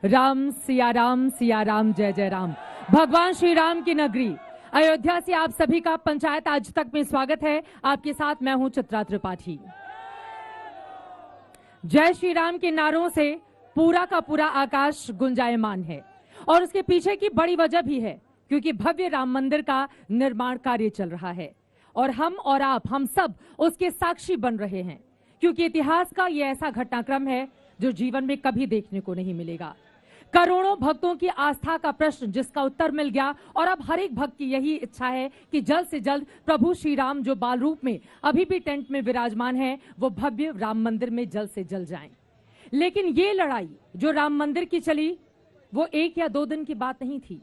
राम सिया राम जय जय राम। भगवान श्री राम की नगरी अयोध्या से आप सभी का पंचायत आज तक में स्वागत है। आपके साथ मैं हूं चित्रा त्रिपाठी। जय श्री राम के नारों से पूरा का पूरा आकाश गुंजायमान है और उसके पीछे की बड़ी वजह भी है, क्योंकि भव्य राम मंदिर का निर्माण कार्य चल रहा है और हम और आप हम सब उसके साक्षी बन रहे हैं, क्योंकि इतिहास का यह ऐसा घटनाक्रम है जो जीवन में कभी देखने को नहीं मिलेगा। करोड़ों भक्तों की आस्था का प्रश्न जिसका उत्तर मिल गया और अब हर एक भक्त की यही इच्छा है कि जल्द से जल्द प्रभु श्री राम जो बाल रूप में अभी भी टेंट में विराजमान है वो भव्य राम मंदिर में जल्द से जल्द जाएं। लेकिन ये लड़ाई जो राम मंदिर की चली वो 1 या 2 दिन की बात नहीं थी।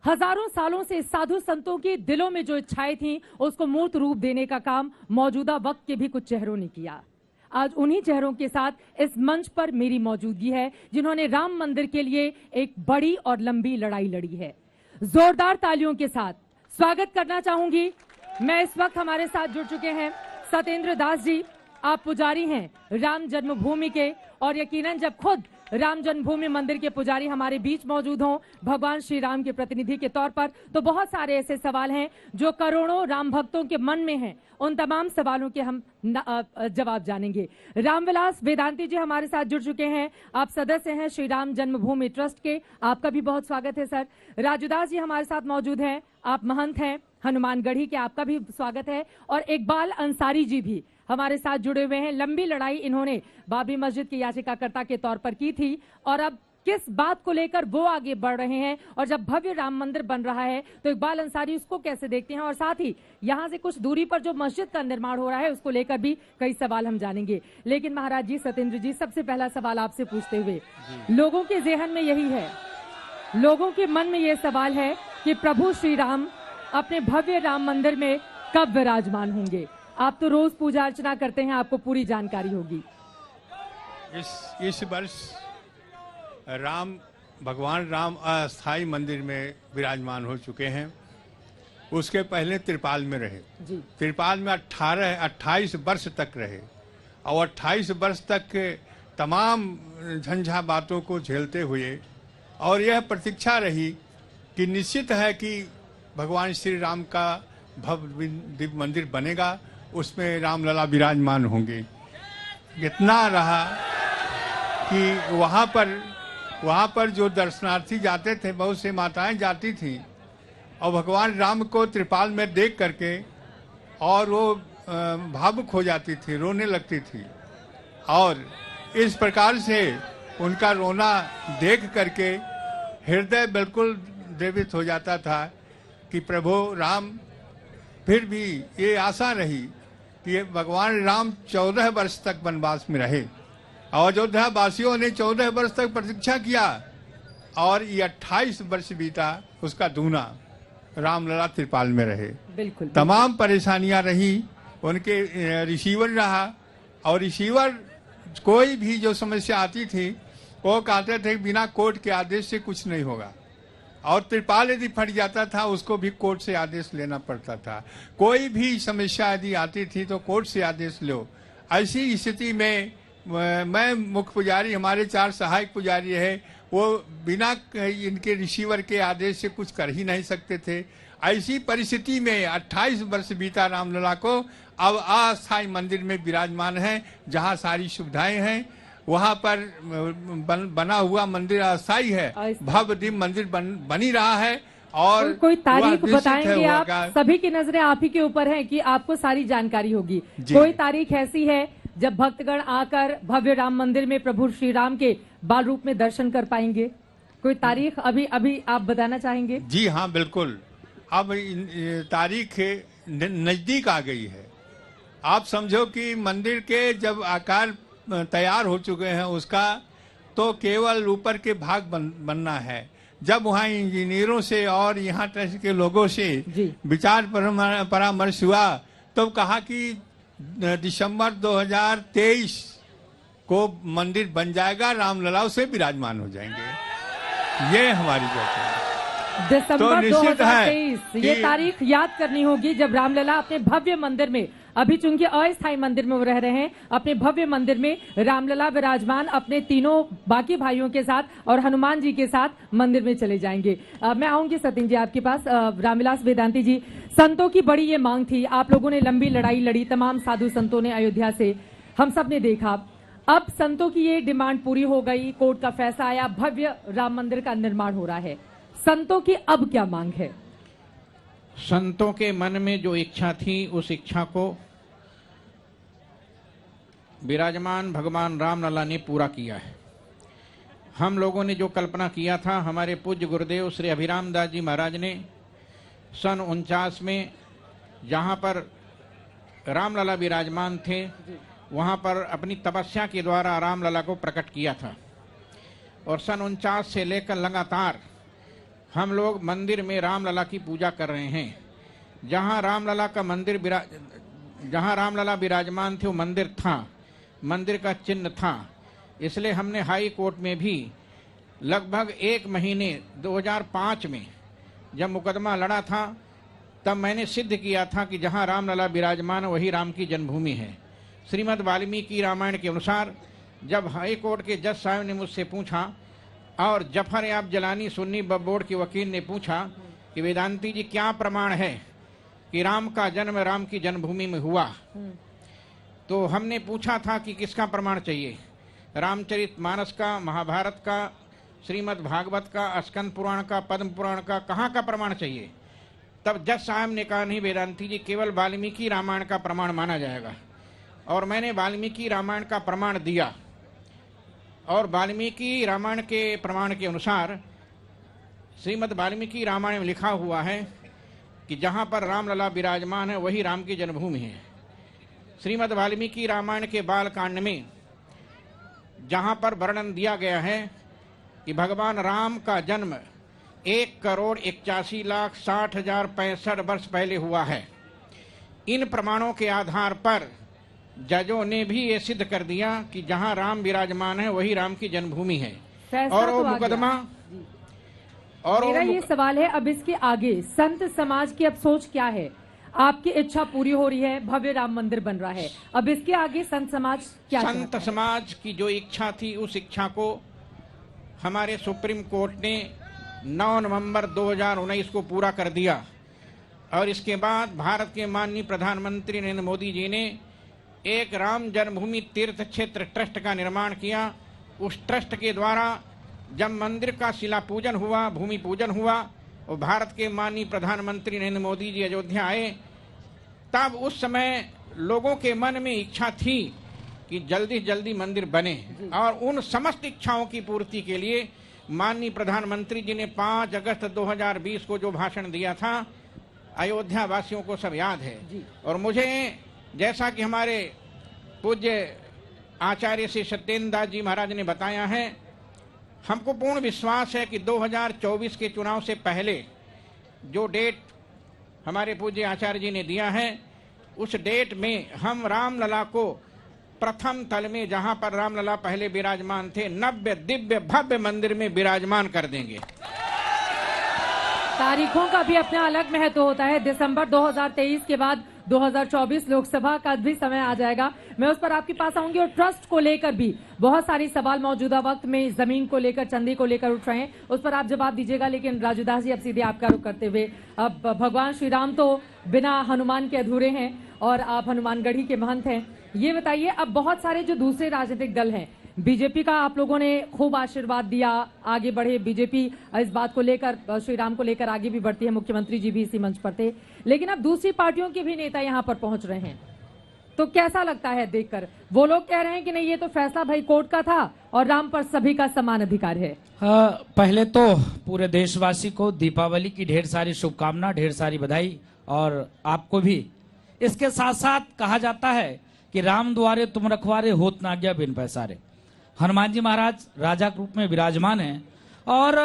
हजारों सालों से साधु संतों के दिलों में जो इच्छाएं थी उसको मूर्त रूप देने का काम मौजूदा वक्त के भी कुछ चेहरों ने किया। आज उन्हीं चेहरों के साथ इस मंच पर मेरी मौजूदगी है जिन्होंने राम मंदिर के लिए एक बड़ी और लंबी लड़ाई लड़ी है। जोरदार तालियों के साथ स्वागत करना चाहूंगी। मैं इस वक्त हमारे साथ जुड़ चुके हैं सत्येंद्र दास जी। आप पुजारी हैं राम जन्मभूमि के और यकीनन जब खुद राम जन्मभूमि मंदिर के पुजारी हमारे बीच मौजूद हों भगवान श्री राम के प्रतिनिधि के तौर पर, तो बहुत सारे ऐसे सवाल हैं जो करोड़ों राम भक्तों के मन में हैं। उन तमाम सवालों के हम जवाब जानेंगे। रामविलास वेदांती जी हमारे साथ जुड़ चुके हैं। आप सदस्य हैं श्री राम जन्मभूमि ट्रस्ट के, आपका भी बहुत स्वागत है सर। राजूदास जी हमारे साथ मौजूद हैं, आप महंत हैं हनुमानगढ़ी के, आपका भी स्वागत है। और इकबाल अंसारी जी भी हमारे साथ जुड़े हुए हैं। लंबी लड़ाई इन्होंने बाबरी मस्जिद की याचिकाकर्ता के तौर पर की थी और अब किस बात को लेकर वो आगे बढ़ रहे हैं और जब भव्य राम मंदिर बन रहा है तो इकबाल अंसारी उसको कैसे देखते हैं और साथ ही यहाँ से कुछ दूरी पर जो मस्जिद का निर्माण हो रहा है उसको लेकर भी कई सवाल हम जानेंगे। लेकिन महाराज जी, सत्येंद्र जी, सबसे पहला सवाल आपसे पूछते हुए, लोगों के जेहन में यही है, लोगों के मन में यह सवाल है कि प्रभु श्री राम अपने भव्य राम मंदिर में कब विराजमान होंगे। आप तो रोज पूजा अर्चना करते हैं, आपको पूरी जानकारी होगी। इस वर्ष भगवान राम अस्थाई मंदिर में विराजमान हो चुके हैं। उसके पहले त्रिपाल में रहे जी। त्रिपाल में 28 वर्ष तक रहे और 28 वर्ष तक तमाम झंझा बातों को झेलते हुए और यह प्रतीक्षा रही कि निश्चित है कि भगवान श्री राम का भव्य दिव्य मंदिर बनेगा, उसमें रामलला विराजमान होंगे। इतना रहा कि वहाँ पर जो दर्शनार्थी जाते थे, बहुत से माताएं जाती थीं और भगवान राम को त्रिपाल में देख करके और वो भावुक हो जाती थी, रोने लगती थी और इस प्रकार से उनका रोना देख करके हृदय बिल्कुल द्रवित हो जाता था कि प्रभु राम, फिर भी ये आशा रही कि भगवान राम 14 वर्ष तक वनवास में रहे और अयोध्या वासियों ने 14 वर्ष तक प्रतीक्षा किया और ये 28 वर्ष बीता, उसका दूना रामलला त्रिपाल में रहे। बिल्कुल तमाम परेशानियां रही, उनके रिसीवर रहा और रिसीवर कोई भी जो समस्या आती थी वो कहते थे बिना कोर्ट के आदेश से कुछ नहीं होगा और त्रिपाल यदि फट जाता था उसको भी कोर्ट से आदेश लेना पड़ता था। कोई भी समस्या यदि आती थी तो कोर्ट से आदेश लो। ऐसी स्थिति में मैं मुख्य पुजारी, हमारे 4 सहायक पुजारी है, वो बिना इनके रिसीवर के आदेश से कुछ कर ही नहीं सकते थे। ऐसी परिस्थिति में 28 वर्ष बीता रामलला को, अब अस्थायी मंदिर में विराजमान है जहाँ सारी सुविधाएं हैं। वहाँ पर बना हुआ मंदिर अस्थायी है, भव्य दिव्य मंदिर बनी रहा है। और कोई तारीख बताएंगे आप? सभी की नजरें आप ही के ऊपर हैं कि आपको सारी जानकारी होगी। कोई तारीख ऐसी है जब भक्तगण आकर भव्य राम मंदिर में प्रभु श्री राम के बाल रूप में दर्शन कर पाएंगे? कोई तारीख अभी आप बताना चाहेंगे? जी हाँ, बिल्कुल। अब तारीख नजदीक आ गई है। आप समझो कि मंदिर के जब आकार तैयार हो चुके हैं उसका, तो केवल ऊपर के भाग बनना है। जब वहाँ इंजीनियरों से और यहाँ ट्रस्ट के लोगों से विचार परामर्श हुआ तो कहा कि दिसंबर 2023 को मंदिर बन जाएगा, रामलला से विराजमान हो जाएंगे। ये हमारी चर्चा है। दिसंबर 2023 ये तारीख याद करनी होगी जब रामलला अपने भव्य मंदिर में अभी चूंकि अस्थायी मंदिर में वो रह रहे हैं, अपने भव्य मंदिर में रामलला विराजमान अपने तीनों बाकी भाइयों के साथ और हनुमान जी के साथ मंदिर में चले जाएंगे। मैं आऊंगी सतीन जी आपके पास। रामविलास वेदांती जी, संतों की बड़ी ये मांग थी, आप लोगों ने लंबी लड़ाई लड़ी, तमाम साधु संतों ने अयोध्या से, हम सब ने देखा। अब संतों की ये डिमांड पूरी हो गई, कोर्ट का फैसला आया, भव्य राम मंदिर का निर्माण हो रहा है। संतों की अब क्या मांग है? संतों के मन में जो इच्छा थी, उस इच्छा को विराजमान भगवान रामलला ने पूरा किया है। हम लोगों ने जो कल्पना किया था, हमारे पूज्य गुरुदेव श्री अभिराम दास जी महाराज ने सन 49 में जहाँ पर रामलला विराजमान थे, वहाँ पर अपनी तपस्या के द्वारा रामलला को प्रकट किया था। और सन 49 से लेकर लगातार हम लोग मंदिर में रामलला की पूजा कर रहे हैं। जहाँ रामलला का मंदिर जहाँ रामलला विराजमान थे, वो मंदिर था, मंदिर का चिन्ह था। इसलिए हमने हाई कोर्ट में भी लगभग 1 महीने 2005 में जब मुकदमा लड़ा था, तब मैंने सिद्ध किया था कि जहाँ रामलला विराजमान है वही राम की जन्मभूमि है। श्रीमद् वाल्मीकि रामायण के अनुसार जब हाई कोर्ट के जज साहब ने मुझसे पूछा और जफर याब जलानी सुन्नी बोर्ड के वकील ने पूछा कि वेदांती जी क्या प्रमाण है कि राम का जन्म राम की जन्मभूमि में हुआ, तो हमने पूछा था कि किसका प्रमाण चाहिए, रामचरितमानस का, महाभारत का, श्रीमद् भागवत का, स्कंद पुराण का, पद्म पुराण का, कहाँ का प्रमाण चाहिए। तब जज साहब ने कहा नहीं वेदांती जी, केवल वाल्मीकि रामायण का प्रमाण माना जाएगा। और मैंने वाल्मीकि रामायण का प्रमाण दिया और वाल्मीकि रामायण के प्रमाण के अनुसार श्रीमद् वाल्मीकि रामायण में लिखा हुआ है कि जहाँ पर रामलला विराजमान है वही राम की जन्मभूमि है। श्रीमद् वाल्मीकि रामायण के बालकांड में जहाँ पर वर्णन दिया गया है कि भगवान राम का जन्म 1,81,60,65 वर्ष पहले हुआ है। इन प्रमाणों के आधार पर जजों ने भी ये सिद्ध कर दिया कि जहां राम विराजमान है वही राम की जन्मभूमि है। और वो मुकदमा और मेरा ये सवाल है, अब इसके आगे संत समाज की अब सोच क्या है? आपकी इच्छा पूरी हो रही है, भव्य राम मंदिर बन रहा है, अब इसके आगे संत समाज क्या? संत समाज की जो इच्छा थी, उस इच्छा को हमारे सुप्रीम कोर्ट ने 9 नवंबर 2019 को पूरा कर दिया। और इसके बाद भारत के माननीय प्रधानमंत्री नरेंद्र मोदी जी ने एक राम जन्मभूमि तीर्थ क्षेत्र ट्रस्ट का निर्माण किया। उस ट्रस्ट के द्वारा जब मंदिर का शिला पूजन हुआ, भूमि पूजन हुआ और भारत के माननीय प्रधानमंत्री नरेंद्र मोदी जी अयोध्या आए, तब उस समय लोगों के मन में इच्छा थी कि जल्दी जल्दी मंदिर बने। और उन समस्त इच्छाओं की पूर्ति के लिए माननीय प्रधानमंत्री जी ने 5 अगस्त 2020 को जो भाषण दिया था, अयोध्या वासियों को सब याद है। और मुझे जैसा कि हमारे पूज्य आचार्य श्री सत्येंद्र दास जी महाराज ने बताया है, हमको पूर्ण विश्वास है कि 2024 के चुनाव से पहले जो डेट हमारे पूज्य आचार्य जी ने दिया है, उस डेट में हम रामलला को प्रथम तल में, जहां पर रामलला पहले विराजमान थे, नव्य दिव्य भव्य मंदिर में विराजमान कर देंगे। तारीखों का भी अपना अलग महत्व होता है। दिसंबर 2023 के बाद 2024 लोकसभा का भी समय आ जाएगा, मैं उस पर आपके पास आऊंगी। और ट्रस्ट को लेकर भी बहुत सारी सवाल मौजूदा वक्त में जमीन को लेकर, चंदी को लेकर उठ रहे हैं, उस पर आप जवाब दीजिएगा। लेकिन राजूदास जी, अब सीधे आपका रुख करते हुए, अब भगवान श्री राम तो बिना हनुमान के अधूरे हैं और आप हनुमानगढ़ी के महंत हैं। ये बताइए, अब बहुत सारे जो दूसरे राजनीतिक दल हैं, बीजेपी का आप लोगों ने खूब आशीर्वाद दिया, आगे बढ़े, बीजेपी इस बात को लेकर, श्री राम को लेकर आगे भी बढ़ती है, मुख्यमंत्री जी भी इसी मंच पर थे। लेकिन अब दूसरी पार्टियों के भी नेता यहाँ पर पहुंच रहे हैं, तो कैसा लगता है देखकर? वो लोग कह रहे हैं कि नहीं, ये तो फैसला भाई कोर्ट का था और राम पर सभी का समान अधिकार है। पहले तो पूरे देशवासी को दीपावली की ढेर सारी शुभकामना, ढेर सारी बधाई, और आपको भी। इसके साथ साथ कहा जाता है कि राम द्वारे तुम रखवारे, होत ना गया बिन पैसारे। हनुमान जी महाराज राजा के रूप में विराजमान हैं और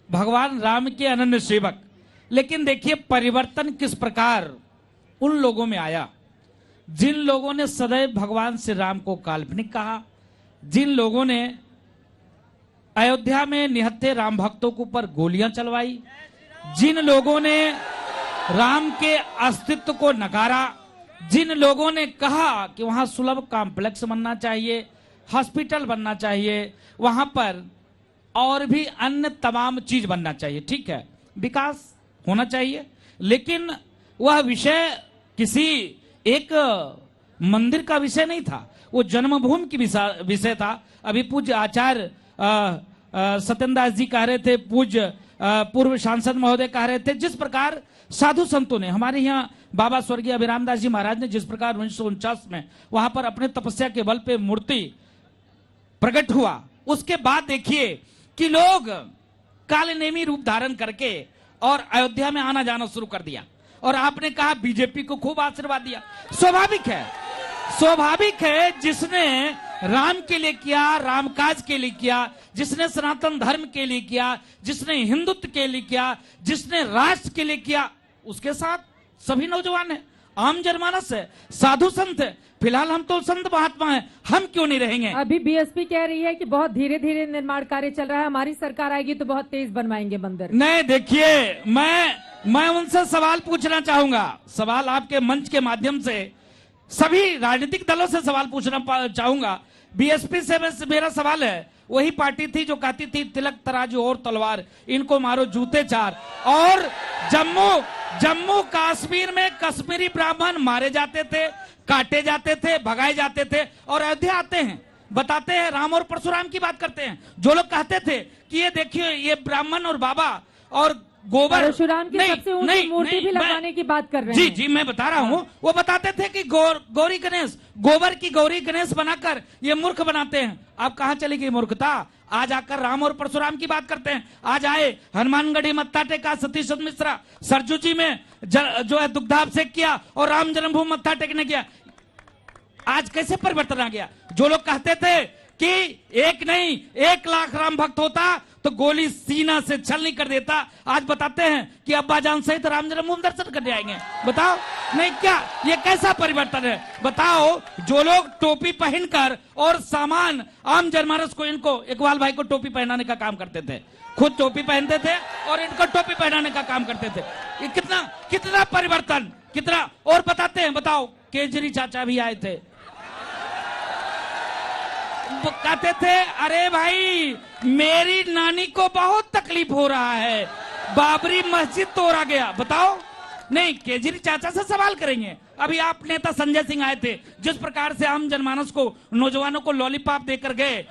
भगवान राम के अनन्य सेवक। लेकिन देखिए परिवर्तन किस प्रकार उन लोगों में आया जिन लोगों ने सदैव भगवान श्री राम को काल्पनिक कहा, जिन लोगों ने अयोध्या में निहत्थे राम भक्तों के ऊपर गोलियां चलवाई, जिन लोगों ने राम के अस्तित्व को नकारा, जिन लोगों ने कहा कि वहां सुलभ कॉम्प्लेक्स बनना चाहिए, हॉस्पिटल बनना चाहिए, वहां पर और भी अन्य तमाम चीज बनना चाहिए, ठीक है, विकास होना चाहिए, लेकिन वह विषय किसी एक मंदिर का विषय नहीं था, वो जन्मभूमि की विषय था। अभी पूज्य आचार्य सत्येंद्र दास जी कह रहे थे, पूज्य पूर्व सांसद महोदय कह रहे थे, जिस प्रकार साधु संतों ने, हमारे यहाँ बाबा स्वर्गीय अभिराम दास जी महाराज ने जिस प्रकार 1949 में वहां पर अपने तपस्या के बल पे मूर्ति प्रकट हुआ, उसके बाद देखिए कि लोग कालनेमी रूप धारण करके और अयोध्या में आना जाना शुरू कर दिया, और आपने कहा बीजेपी को खूब आशीर्वाद दिया। स्वाभाविक है, स्वाभाविक है, जिसने राम के लिए किया, रामकाज के लिए किया, जिसने सनातन धर्म के लिए किया, जिसने हिंदुत्व के लिए किया, जिसने राष्ट्र के लिए किया, उसके साथ सभी नौजवान हैं, आम जनमानस है, साधु संत है। फिलहाल हम तो संत महात्मा हैं, हम क्यों नहीं रहेंगे? अभी बीएसपी कह रही है कि बहुत धीरे धीरे निर्माण कार्य चल रहा है, हमारी सरकार आएगी तो बहुत तेज बनवाएंगे मंदिर। नहीं, देखिए, मैं उनसे सवाल पूछना चाहूंगा, सवाल आपके मंच के माध्यम से सभी राजनीतिक दलों से सवाल पूछना चाहूंगा। बीएसपी से मेरा सवाल है, वही पार्टी थी जो कहती थी तिलक तराजू और तलवार, इनको मारो जूते चार, और जम्मू कश्मीर में कश्मीरी ब्राह्मण मारे जाते थे, काटे जाते थे, भगाए जाते थे, और अयोध्या आते हैं, बताते हैं, राम और परशुराम की बात करते हैं। जो लोग कहते थे कि ये देखिए ये ब्राह्मण और बाबा और गोबर, परशुराम की सबसे ऊंची मूर्ति भी लगवाने की बात कर रहे हैं। जी, मैं बता रहा हूँ, वो बताते थे कि गौरी गणेश, गोबर की गौरी गणेश बनाकर ये मूर्ख बनाते हैं। अब कहाँ चली गई मूर्खता? आज आकर राम और परशुराम की बात करते हैं। आज आए हनुमानगढ़ी मत्था टेका, सतीश मिश्रा सरजू जी में जो है दुग्धाभिषेक किया, और राम जन्मभूमि मत्था टेकने गया। आज कैसे परिवर्तन आ गया? जो लोग कहते थे कि एक नहीं 1 लाख राम भक्त होता तो गोली सीना से छल नहीं कर देता, आज बताते हैं कि अब्बा जान सहित राम जन्मभूमि दर्शन करने आएंगे। बताओ, नहीं क्या ये कैसा परिवर्तन है? बताओ, जो लोग टोपी पहनकर और सामान आम जनमानस को, इनको इकबाल भाई को टोपी पहनाने का काम करते थे, खुद टोपी पहनते थे और इनको टोपी पहनाने का काम करते थे। ये कितना परिवर्तन, कितना। और बताते हैं, बताओ, केजरी चाचा भी आए थे, कहते थे अरे भाई मेरी नानी को बहुत तकलीफ हो रहा है, बाबरी मस्जिद तोड़ा गया। बताओ, नहीं, केजरी चाचा से सवाल करेंगे। अभी आप नेता संजय सिंह आए थे, जिस प्रकार से आम जनमानस को, नौजवानों को लॉलीपॉप देकर गए,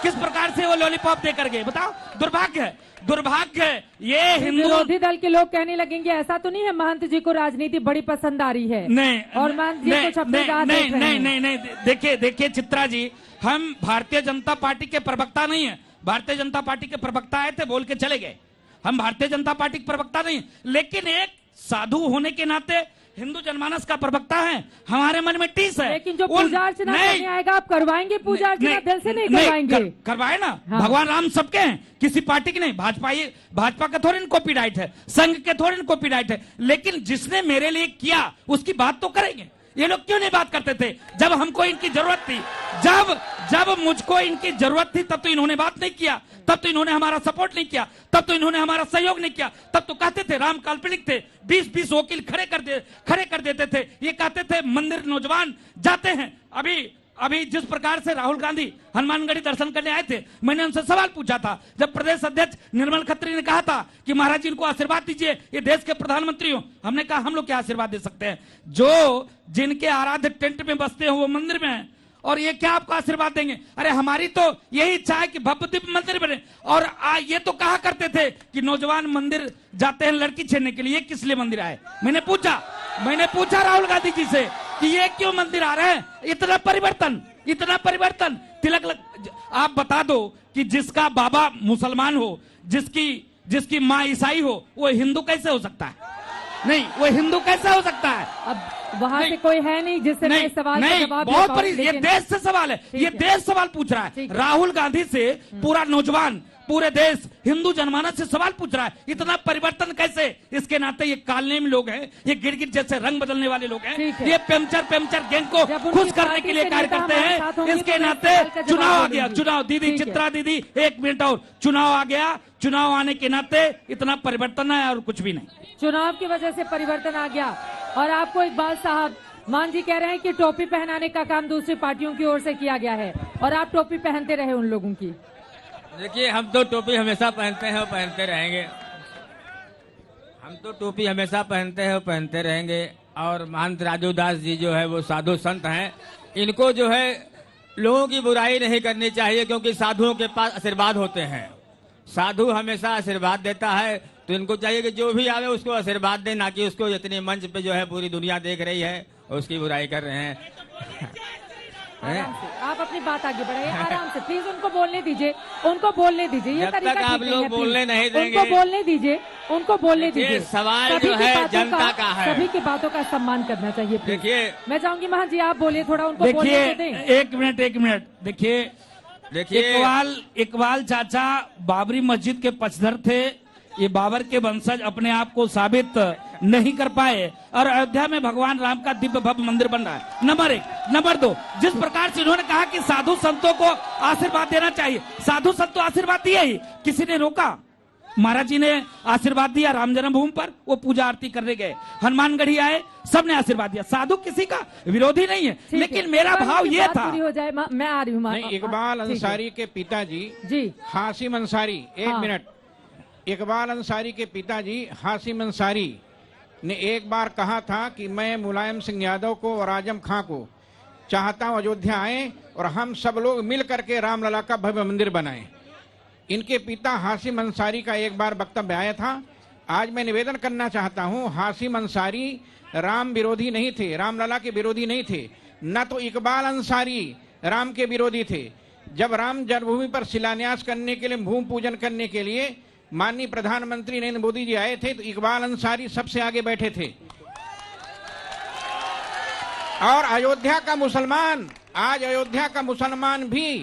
किस प्रकार से वो लॉलीपॉप देकर गए, बताओ। दुर्भाग्य है, दुर्भाग्य है। ये हिंदू विरोधी दल के लोग कहने लगेंगे ऐसा तो नहीं है महंत जी को राजनीति बड़ी पसंद आ रही है, नहीं, और महंत जी को छपने का नहीं, देखिए चित्रा जी, हम भारतीय जनता पार्टी के प्रवक्ता नहीं है। भारतीय जनता पार्टी के प्रवक्ता आए थे, बोल के चले गए। हम भारतीय जनता पार्टी के प्रवक्ता नहीं, लेकिन एक साधु होने के नाते हिंदू जनमानस का प्रवक्ता है, हमारे मन में टीस है। लेकिन जो पूजा अर्चना करने आएगा, आप करवाएंगे पूजा अर्चना? दिल से नहीं करवाएंगे? करवाए ना। हाँ। भगवान राम सबके हैं, किसी पार्टी के नहीं। भाजपा का थोड़ी कॉपीराइट है, संघ के थोड़ी कॉपीराइट है, लेकिन जिसने मेरे लिए किया उसकी बात तो करेंगे। ये लोग क्यों नहीं बात करते थे जब हमको इनकी जरूरत थी? जब मुझको इनकी जरूरत थी तब तो इन्होंने बात नहीं किया, तब तो इन्होंने हमारा सपोर्ट नहीं किया, तब तो इन्होंने हमारा सहयोग नहीं किया। तब तो कहते थे राम काल्पनिक थे, 20-20 वकील खड़े कर देते थे। ये कहते थे मंदिर नौजवान जाते हैं। अभी जिस प्रकार से राहुल गांधी हनुमानगढ़ी दर्शन करने आए थे, मैंने उनसे सवाल पूछा था, जब प्रदेश अध्यक्ष निर्मल खत्री ने कहा था कि महाराज जी इनको आशीर्वाद दीजिए, ये देश के प्रधानमंत्री हो। हमने कहा हम लोग क्या आशीर्वाद दे सकते हैं? जो जिनके आराध्य टेंट में बसते हैं वो मंदिर में है, और ये क्या आपको आशीर्वाद देंगे? अरे हमारी तो यही इच्छा है कि भव्य दिव्य मंदिर बने। और ये तो कहा करते थे कि नौजवान मंदिर जाते हैं लड़की छेड़ने के लिए, ये किस लिए मंदिर आए? मैंने पूछा राहुल गांधी जी से कि ये क्यों मंदिर आ रहे हैं? इतना परिवर्तन आप बता दो कि जिसका बाबा मुसलमान हो, जिसकी माँ ईसाई हो, वो हिंदू कैसे हो सकता है? नहीं, वो हिंदू कैसे हो सकता है? अब वहां से कोई है नहीं जिससे मैं सवाल का जवाब दे बहुत पाऊं, बड़ी, ये देश से सवाल है, ये देश सवाल पूछ रहा है। राहुल गांधी से पूरा नौजवान, पूरे देश हिंदू जनमानस से सवाल पूछ रहा है, इतना परिवर्तन कैसे? इसके नाते ये कालनेमी लोग हैं, ये गिरगिट जैसे रंग बदलने वाले लोग हैं, ये पेमचर गैंग को खुश करने के लिए कार्य करते हैं। इसके नाते चुनाव आ गया, चुनाव, दीदी चित्रा दीदी 1 मिनट और, चुनाव आ गया, चुनाव आने के नाते इतना परिवर्तन है और कुछ भी नहीं। चुनाव की वजह से परिवर्तन आ गया। और आपको इकबाल साहब मान जी कह रहे हैं कि टोपी पहनाने का काम दूसरी पार्टियों की ओर से किया गया है और आप टोपी पहनते रहे उन लोगों की। देखिए, हम तो टोपी हमेशा पहनते हैं और पहनते रहेंगे। हम तो टोपी हमेशा पहनते हैं और पहनते रहेंगे। और महंत राजू दास जी जो है वो साधु संत हैं। इनको जो है लोगों की बुराई नहीं करनी चाहिए, क्योंकि साधुओं के पास आशीर्वाद होते हैं। साधु हमेशा आशीर्वाद देता है, तो इनको चाहिए कि जो भी आवे उसको आशीर्वाद दे, ना कि उसको इतने मंच पे जो है पूरी दुनिया देख रही है और उसकी बुराई कर रहे हैं। आराम से, आप अपनी बात आगे बढ़ाइए आराम से, प्लीज उनको बोलने दीजिए, उनको बोलने दीजिए। ये जब तरीका तक आप ठीक नहीं लोग है, बोलने please। नहीं देंगे, उनको बोलने दीजिए, उनको बोलने देखिए, दीजिए। सवाल सभी जो की है बातों जनता का है। सभी की बातों का सम्मान करना चाहिए। please। देखिए, मैं चाहूंगी महंत जी आप बोलिए, थोड़ा उनको बोलने देखिए तो दें। एक मिनट देखिए इकबाल चाचा बाबरी मस्जिद के पक्षधर थे। ये बाबर के वंशज अपने आप को साबित नहीं कर पाए और अयोध्या में भगवान राम का दिव्य भव्य मंदिर बन रहा है। नंबर 1। नंबर 2, जिस प्रकार से इन्होंने कहा कि साधु संतों को आशीर्वाद देना चाहिए, साधु संत तो आशीर्वाद दिए ही, किसी ने रोका? महाराज जी ने आशीर्वाद दिया राम जन्मभूमि पर, वो पूजा आरती करने गए, हनुमानगढ़ी आए, सबने आशीर्वाद दिया। साधु किसी का विरोधी नहीं है, लेकिन मेरा भाव ये था। हो जाए, मैं आ रही हूँ। इकबाल अंसारी के पिताजी जी हाशिम अंसारी, एक हाँ। मिनट। इकबाल अंसारी के पिताजी हाशिम अंसारी ने एक बार कहा था कि मैं मुलायम सिंह यादव को और आजम खां को चाहता हूं अयोध्या आए और हम सब लोग मिल करके रामलला का भव्य मंदिर बनाएं। इनके पिता हाशिम अंसारी का एक बार वक्तव्य आया था। आज मैं निवेदन करना चाहता हूं, हाशिम अंसारी राम विरोधी नहीं थे, रामलला के विरोधी नहीं थे, न तो इकबाल अंसारी राम के विरोधी थे। जब राम जन्मभूमि पर शिलान्यास करने के लिए, भूमि पूजन करने के लिए माननीय प्रधानमंत्री नरेंद्र मोदी जी आए थे, तो इकबाल अंसारी सबसे आगे बैठे थे। और अयोध्या का मुसलमान, आज अयोध्या का मुसलमान भी,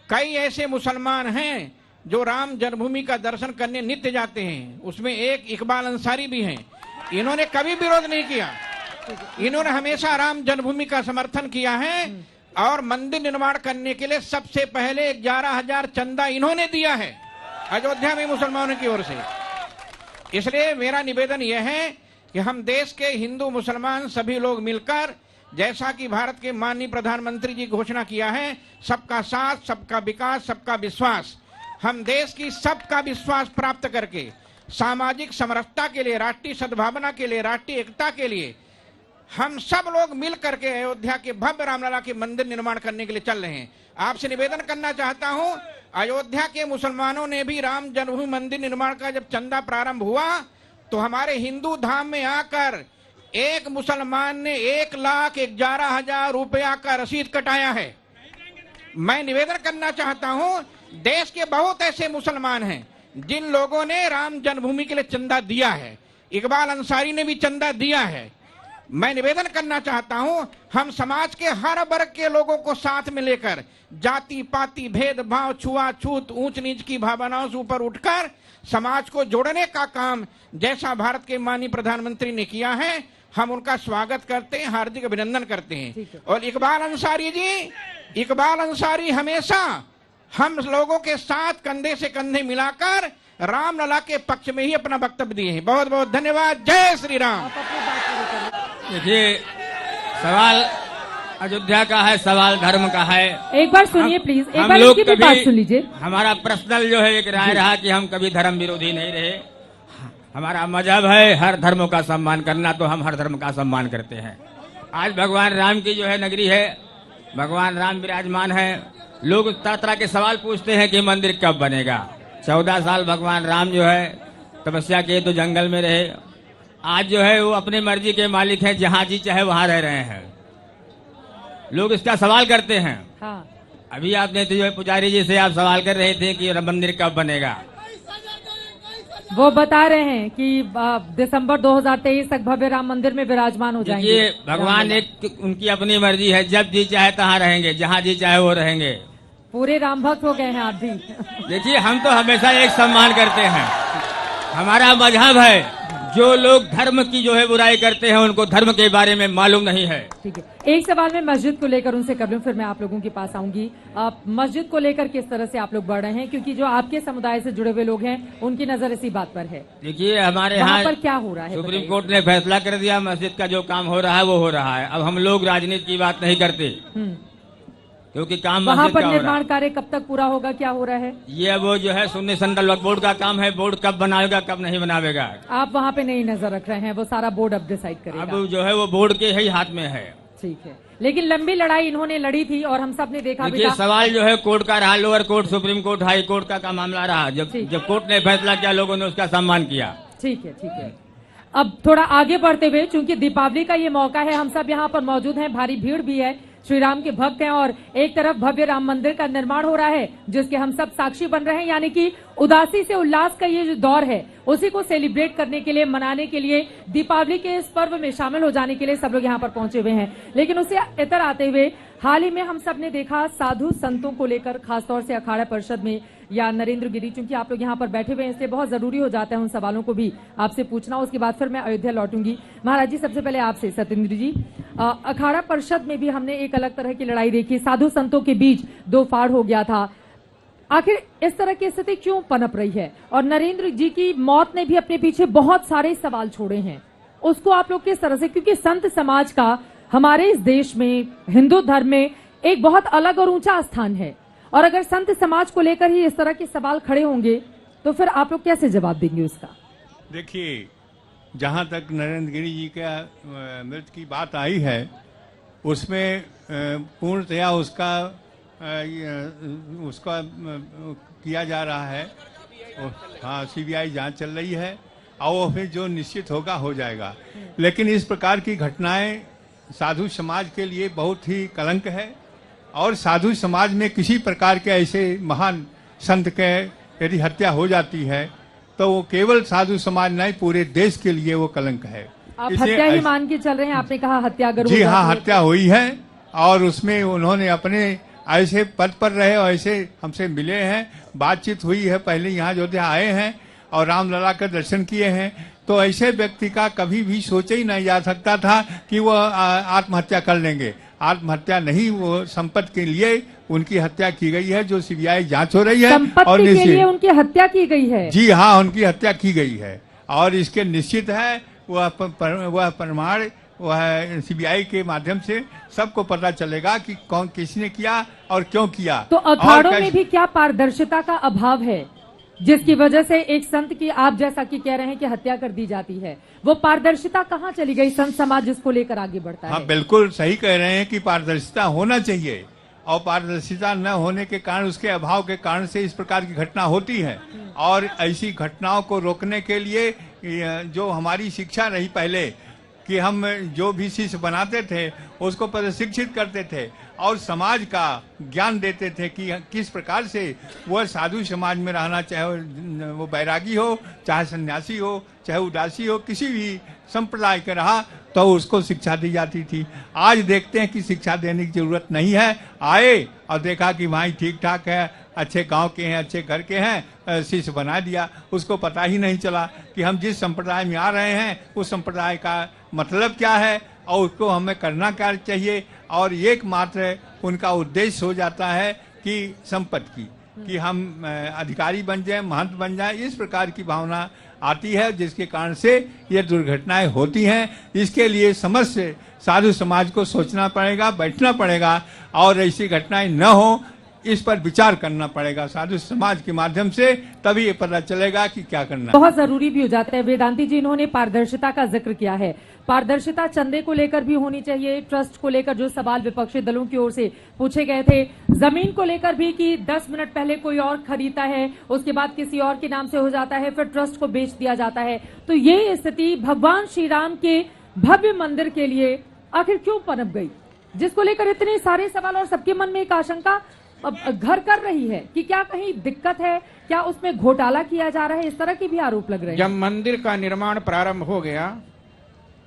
कई ऐसे मुसलमान हैं जो राम जन्मभूमि का दर्शन करने नित्य जाते हैं, उसमें एक इकबाल अंसारी भी हैं। इन्होंने कभी विरोध नहीं किया, इन्होंने हमेशा राम जन्मभूमि का समर्थन किया है और मंदिर निर्माण करने के लिए सबसे पहले 11,000 चंदा इन्होंने दिया है अयोध्या में मुसलमानों की ओर से। इसलिए मेरा निवेदन यह है कि हम देश के हिंदू मुसलमान सभी लोग मिलकर, जैसा कि भारत के माननीय प्रधानमंत्री जी घोषणा किया है, सबका साथ, सबका विकास, सबका विश्वास, हम देश की सबका विश्वास प्राप्त करके सामाजिक समरसता के लिए, राष्ट्रीय सद्भावना के लिए, राष्ट्रीय एकता के लिए हम सब लोग मिल करके अयोध्या के भव्य रामलला के मंदिर निर्माण करने के लिए चल रहे हैं। आपसे निवेदन करना चाहता हूं, अयोध्या के मुसलमानों ने भी राम जन्मभूमि मंदिर निर्माण का जब चंदा प्रारंभ हुआ तो हमारे हिंदू धाम में आकर एक मुसलमान ने 1,11,000 रुपया का रसीद कटाया है। मैं निवेदन करना चाहता हूं, देश के बहुत ऐसे मुसलमान हैं जिन लोगों ने राम जन्मभूमि के लिए चंदा दिया है। इकबाल अंसारी ने भी चंदा दिया है। मैं निवेदन करना चाहता हूं, हम समाज के हर वर्ग के लोगों को साथ में लेकर, जाति पाति भेदभाव, छुआछूत, ऊंच नीच की भावनाओं से ऊपर उठकर समाज को जोड़ने का काम जैसा भारत के माननीय प्रधानमंत्री ने किया है, हम उनका स्वागत करते हैं, हार्दिक अभिनंदन करते हैं। और इकबाल अंसारी जी, इकबाल अंसारी हमेशा हम लोगों के साथ कंधे से कंधे मिलाकर रामलला के पक्ष में ही अपना वक्तव्य दिए हैं। बहुत बहुत धन्यवाद। जय श्री राम। देखिए, सवाल अयोध्या का है, सवाल धर्म का है। एक बार सुनिए प्लीज, एक हम बार लोग इसकी भी बात सुन लीजिए। हमारा पर्सनल जो है एक राय रहा कि हम कभी धर्म विरोधी नहीं रहे। हमारा मजहब है हर धर्मों का सम्मान करना, तो हम हर धर्म का सम्मान करते हैं। आज भगवान राम की जो है नगरी है, भगवान राम विराजमान है। लोग तरह तरह के सवाल पूछते हैं कि मंदिर कब बनेगा। 14 साल भगवान राम जो है तपस्या किए तो जंगल में रहे। आज जो है वो अपनी मर्जी के मालिक हैं, जहां जी चाहे वहां रह रहे हैं। लोग इसका सवाल करते हैं। हाँ। अभी आपने तो जो है पुजारी जी से आप सवाल कर रहे थे कि मंदिर कब बनेगा। वो बता रहे हैं कि दिसंबर 2023 तक भव्य राम मंदिर में विराजमान हो जाएंगे। ये भगवान एक उनकी अपनी मर्जी है, जब जी चाहे तहाँ रहेंगे, जहाँ जी चाहे वो रहेंगे। पूरे राम भक्त हो गए हैं आप भी। देखिए, हम तो हमेशा एक सम्मान करते हैं। हमारा मजहब है, जो लोग धर्म की जो है बुराई करते हैं उनको धर्म के बारे में मालूम नहीं है। ठीक है, एक सवाल मैं मस्जिद को लेकर उनसे कर लूं, फिर मैं आप लोगों के पास आऊंगी। आप मस्जिद को लेकर किस तरह से आप लोग बढ़ रहे हैं, क्योंकि जो आपके समुदाय से जुड़े हुए लोग हैं उनकी नजर इसी बात पर है। देखिए हमारे वहाँ यहाँ पर क्या हो रहा है, सुप्रीम बताइए। कोर्ट ने फैसला कर दिया, मस्जिद का जो काम हो रहा है वो हो रहा है। अब हम लोग राजनीति की बात नहीं करते क्योंकि काम वहाँ मस्जिद पर का हो रहा निर्माण है। कार्य कब तक पूरा होगा, क्या हो रहा है? ये वो जो है सुन्नी सेंट्रल वक्फ बोर्ड का काम है, बोर्ड कब बनाएगा कब नहीं बनावेगा आप वहाँ पे नहीं नजर रख रहे हैं, वो सारा बोर्ड अब डिसाइड करेगा। अब जो है वो बोर्ड के ही हाथ में है। ठीक है, लेकिन लंबी लड़ाई इन्होंने लड़ी थी और हम सब ने देखा भी देखिए था। सवाल जो है कोर्ट का रहा, lower court, supreme court, high court का मामला रहा। जब कोर्ट ने फैसला किया लोगों ने उसका सम्मान किया। ठीक है, ठीक है। अब थोड़ा आगे बढ़ते हुए, चूंकि दीपावली का ये मौका है, हम सब यहाँ पर मौजूद हैं, भारी भीड़ भी है, श्री राम के भक्त हैं और एक तरफ भव्य राम मंदिर का निर्माण हो रहा है जिसके हम सब साक्षी बन रहे हैं। यानी कि उदासी से उल्लास का ये जो दौर है उसी को सेलिब्रेट करने के लिए, मनाने के लिए, दीपावली के इस पर्व में शामिल हो जाने के लिए सब लोग यहाँ पर पहुंचे हुए हैं। लेकिन उसे इतर आते हुए हाल ही में हम सब ने देखा साधु संतों को लेकर, खासतौर से अखाड़ा परिषद में या नरेंद्र गिरी, चूंकि आप लोग यहाँ पर बैठे हुए हैं इसलिए बहुत जरूरी हो जाता है उन सवालों को भी आपसे पूछना। उसके बाद फिर मैं अयोध्या लौटूंगी। महाराज जी, सबसे पहले आपसे, सत्येंद्र जी, अखाड़ा परिषद में भी हमने एक अलग तरह की लड़ाई देखी, साधु संतों के बीच दो फाड़ हो गया था। आखिर इस तरह की स्थिति क्यों पनप रही है? और नरेंद्र जी की मौत ने भी अपने पीछे बहुत सारे सवाल छोड़े हैं, उसको आप लोग किस तरह से, क्योंकि संत समाज का हमारे इस देश में, हिंदू धर्म में एक बहुत अलग और ऊंचा स्थान है, और अगर संत समाज को लेकर ही इस तरह के सवाल खड़े होंगे तो फिर आप लोग कैसे जवाब देंगे उसका? देखिए, जहाँ तक नरेंद्र गिरी जी का मृत्यु की बात आई है उसमें पूर्णतया उसका किया जा रहा है। हाँ, सीबीआई जांच चल रही है और वो फिर जो निश्चित होगा हो जाएगा। लेकिन इस प्रकार की घटनाएं साधु समाज के लिए बहुत ही कलंक है, और साधु समाज में किसी प्रकार के ऐसे महान संत के यदि हत्या हो जाती है तो वो केवल साधु समाज नहीं, पूरे देश के लिए वो कलंक है। आप हत्या ही मान के चल रहे हैं? आपने कहा हत्या अगर जी हाँ, हत्या हुई है और उसमें उन्होंने अपने ऐसे पद पर रहे और ऐसे हमसे मिले हैं, बातचीत हुई है, पहले यहाँ अयोध्या आए हैं और रामलला का दर्शन किए हैं। तो ऐसे व्यक्ति का कभी भी सोचा ही नहीं जा सकता था कि वो आत्महत्या कर लेंगे। आत्महत्या नहीं, वो संपत्ति के लिए उनकी हत्या की गई है, जो सीबीआई जांच हो रही है। संपत्ति के लिए उनकी हत्या की गई है? जी हाँ, उनकी हत्या की गई है और इसके निश्चित है वह प्रमाण वह सीबीआई के माध्यम से सबको पता चलेगा कि कौन किसने किया और क्यों किया। तो अखाड़ों में भी क्या पारदर्शिता का अभाव है जिसकी वजह से एक संत की, आप जैसा कि कह रहे हैं कि हत्या कर दी जाती है, वो पारदर्शिता कहाँ चली गई संत समाज जिसको लेकर आगे बढ़ता है? हाँ, बिल्कुल सही कह रहे हैं कि पारदर्शिता होना चाहिए और पारदर्शिता न होने के कारण, उसके अभाव के कारण से इस प्रकार की घटना होती है। और ऐसी घटनाओं को रोकने के लिए जो हमारी शिक्षा रही पहले कि हम जो भी शिष्य बनाते थे उसको प्रशिक्षित करते थे और समाज का ज्ञान देते थे कि किस प्रकार से वह साधु समाज में रहना, चाहे वो बैरागी हो, चाहे सन्यासी हो, चाहे उदासी हो, किसी भी संप्रदाय का रहा तो उसको शिक्षा दी जाती थी। आज देखते हैं कि शिक्षा देने की जरूरत नहीं है। आए और देखा कि भाई ठीक ठाक है, अच्छे गांव के हैं, अच्छे घर के हैं, शिष्य बना दिया। उसको पता ही नहीं चला कि हम जिस संप्रदाय में आ रहे हैं उस संप्रदाय का मतलब क्या है और उसको हमें करना क्या चाहिए। और एकमात्र उनका उद्देश्य हो जाता है कि संपत्ति की, कि हम अधिकारी बन जाए, महंत बन जाए, इस प्रकार की भावना आती है जिसके कारण से ये दुर्घटनाएं होती हैं। इसके लिए समस्त साधु समाज को सोचना पड़ेगा, बैठना पड़ेगा और ऐसी घटनाएं न हो इस पर विचार करना पड़ेगा साधु समाज के माध्यम से, तभी ये पता चलेगा कि क्या करना है। बहुत जरूरी भी हो जाता है। वेदांती जी, इन्होंने पारदर्शिता का जिक्र किया है। पारदर्शिता चंदे को लेकर भी होनी चाहिए, ट्रस्ट को लेकर जो सवाल विपक्षी दलों की ओर से पूछे गए थे, जमीन को लेकर भी कि 10 मिनट पहले कोई और खरीदता है, उसके बाद किसी और के नाम से हो जाता है, फिर ट्रस्ट को बेच दिया जाता है। तो ये स्थिति भगवान श्री राम के भव्य मंदिर के लिए आखिर क्यों पनप गई, जिसको लेकर इतने सारे सवाल और सबके मन में एक आशंका घर कर रही है कि क्या कहीं दिक्कत है, क्या उसमें घोटाला किया जा रहा है, इस तरह के भी आरोप लग रहे हैं। जब मंदिर का निर्माण प्रारंभ हो गया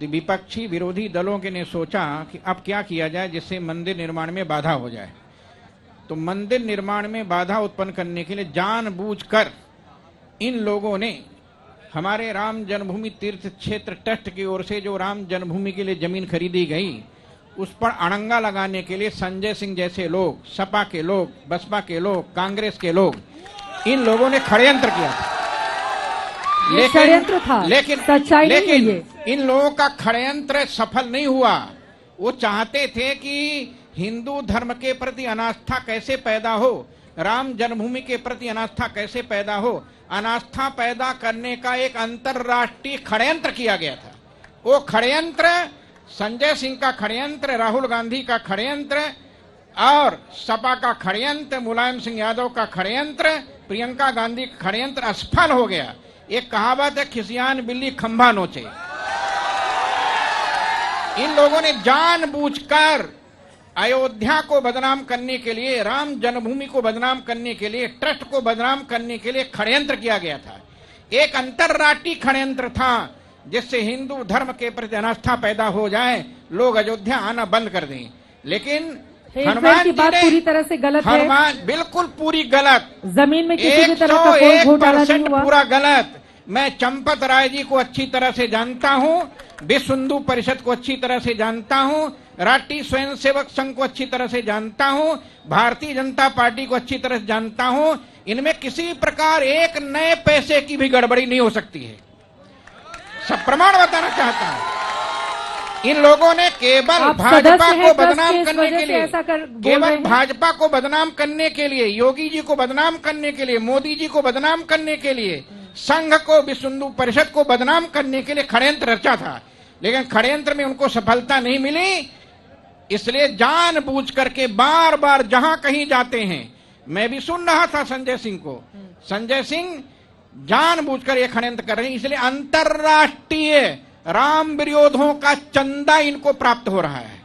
तो विपक्षी विरोधी दलों के ने सोचा कि अब क्या किया जाए जिससे मंदिर निर्माण में बाधा हो जाए। तो मंदिर निर्माण में बाधा उत्पन्न करने के लिए जानबूझकर इन लोगों ने हमारे राम जन्मभूमि तीर्थ क्षेत्र ट्रस्ट की ओर से जो राम जन्मभूमि के लिए जमीन खरीदी गई, उस पर अड़ंगा लगाने के लिए संजय सिंह जैसे लोग, सपा के लोग, बसपा के लोग, कांग्रेस के लोग, इन लोगों ने षड्यंत्र किया था। लेकिन इन लोगों का षड्यंत्र सफल नहीं हुआ। वो चाहते थे कि हिंदू धर्म के प्रति अनास्था कैसे पैदा हो, राम जन्मभूमि के प्रति अनास्था कैसे पैदा हो, अनास्था पैदा करने का एक अंतरराष्ट्रीय षड्यंत्र किया गया था। वो षड्यंत्र संजय सिंह का षड्यंत्र, राहुल गांधी का षड्यंत्र और सपा का षड्यंत्र, मुलायम सिंह यादव का षड्यंत्र, प्रियंका गांधी का षड्यंत्र असफल हो गया। एक कहावत है, खिसियान बिल्ली खंभा नोचे। इन लोगों ने जानबूझकर अयोध्या को बदनाम करने के लिए, राम जन्मभूमि को बदनाम करने के लिए, ट्रस्ट को बदनाम करने के लिए षड्यंत्र किया गया था। एक अंतरराष्ट्रीय षड्यंत्र था जिससे हिंदू धर्म के प्रति अनास्था पैदा हो जाए, लोग अयोध्या आना बंद कर दें। लेकिन हनुमान की बात पूरी तरह से गलत है। हनुमान बिल्कुल पूरी गलत, जमीन में किसी भी तरह का कोई घोटाला नहीं हुआ, पूरा गलत। मैं चंपत राय जी को अच्छी तरह से जानता हूं, विश्व हिंदू परिषद को अच्छी तरह से जानता हूं, राष्ट्रीय स्वयंसेवक संघ को अच्छी तरह से जानता हूं, भारतीय जनता पार्टी को अच्छी तरह से जानता हूं। इनमें किसी प्रकार एक नए पैसे की भी गड़बड़ी नहीं हो सकती है। सब प्रमाण बताना चाहता हूं। इन लोगों ने केवल भाजपा को बदनाम करने के लिए, केवल भाजपा को बदनाम करने के लिए, योगी जी को बदनाम करने के लिए, मोदी जी को बदनाम करने के लिए, संघ को, विश्व हिंदू परिषद को बदनाम करने के लिए षड्यंत्र रचा था। लेकिन षड्यंत्र में उनको सफलता नहीं मिली, इसलिए जानबूझ करके बार बार जहां कहीं जाते हैं, मैं भी सुन रहा था संजय सिंह को, संजय सिंह जानबूझकर ये षड्यंत्र कर रहे हैं। इसलिए अंतरराष्ट्रीय राम विरोधों का चंदा इनको प्राप्त हो रहा है।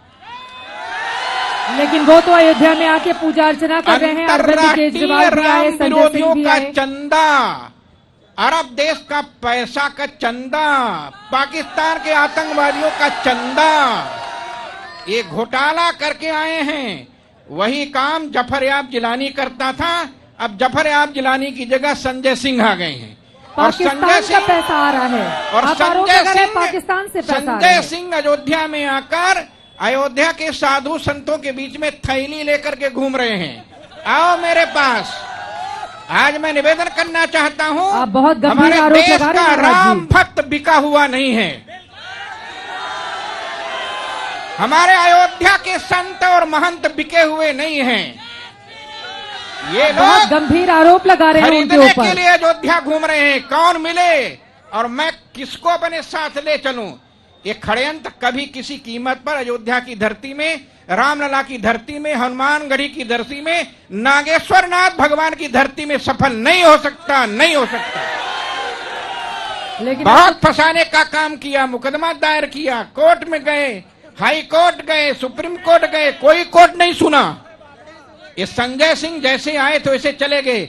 लेकिन वो तो अयोध्या में आके पूजा अर्चना कर रहे हैं। अंतरराष्ट्रीय राम विरोधियों का चंदा, अरब देश का पैसा का चंदा, पाकिस्तान के आतंकवादियों का चंदा, ये घोटाला करके आए हैं। वही काम जफर याब जिलानी करता था। अब जफर याब जिलानी की जगह संजय सिंह आ गए हैं और संजय सिंह का पैसा आ रहा है। और पाकिस्तान से संजय सिंह अयोध्या में आकर अयोध्या के साधु संतों के बीच में थैली लेकर के घूम रहे हैं। आओ मेरे पास। आज मैं निवेदन करना चाहता हूं, आप बहुत गंभीर हमारे आरोप देश लगा रहे का हैं राम भक्त बिका हुआ नहीं है। हमारे अयोध्या के संत और महंत बिके हुए नहीं हैं। ये लोग गंभीर आरोप लगा रहे हैं उनके खरीदने ऊपर। के लिए अयोध्या घूम रहे हैं। कौन मिले और मैं किसको अपने साथ ले चलूं? ये षड्यंत्र कभी किसी कीमत पर अयोध्या की धरती में, रामलला की धरती में, हनुमानगढ़ी की धरती में, नागेश्वर नाथ भगवान की धरती में सफल नहीं हो सकता, नहीं हो सकता। लेकिन बहुत फंसाने का काम किया, मुकदमा दायर किया, कोर्ट में गए, हाई कोर्ट गए, सुप्रीम कोर्ट गए, कोई कोर्ट नहीं सुना। ये संजय सिंह जैसे आए तो ऐसे चले गए,